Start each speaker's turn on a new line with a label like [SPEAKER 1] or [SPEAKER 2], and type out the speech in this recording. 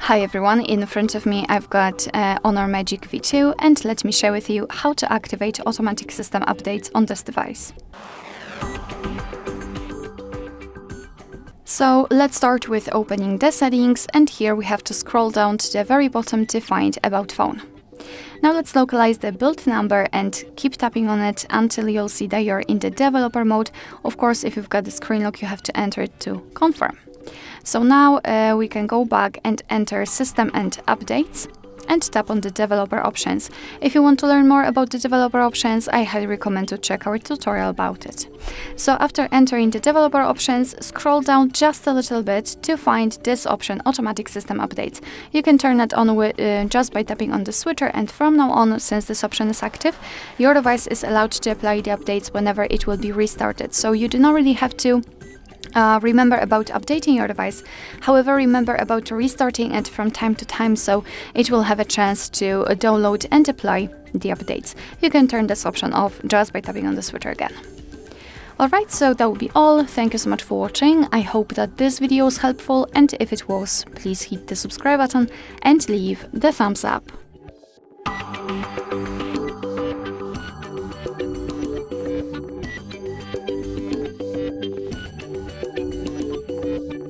[SPEAKER 1] Hi everyone, in front of me I've got Honor Magic V2 and let me share with you how to activate automatic system updates on this device. So let's start with opening the settings, and here we have to scroll down to the very bottom to find About Phone. Now let's localize the build number and keep tapping on it until you'll see that you're in the developer mode. Of course, if you've got the screen lock, you have to enter it to confirm. So now we can go back and enter System and Updates and tap on the developer options. If you want to learn more about the developer options, I highly recommend to check our tutorial about it. So after entering the developer options, scroll down just a little bit to find this option, Automatic System Updates. You can turn it on just by tapping on the switcher, and from now on, since this option is active, your device is allowed to apply the updates whenever it will be restarted. So you do not really have to remember about updating your device. However, remember about restarting it from time to time, so it will have a chance to download and apply the updates. You can turn this option off just by tapping on the switcher again. Alright, so that will be all. Thank you so much for watching. I hope that this video was helpful, and if it was, please hit the subscribe button and leave the thumbs up.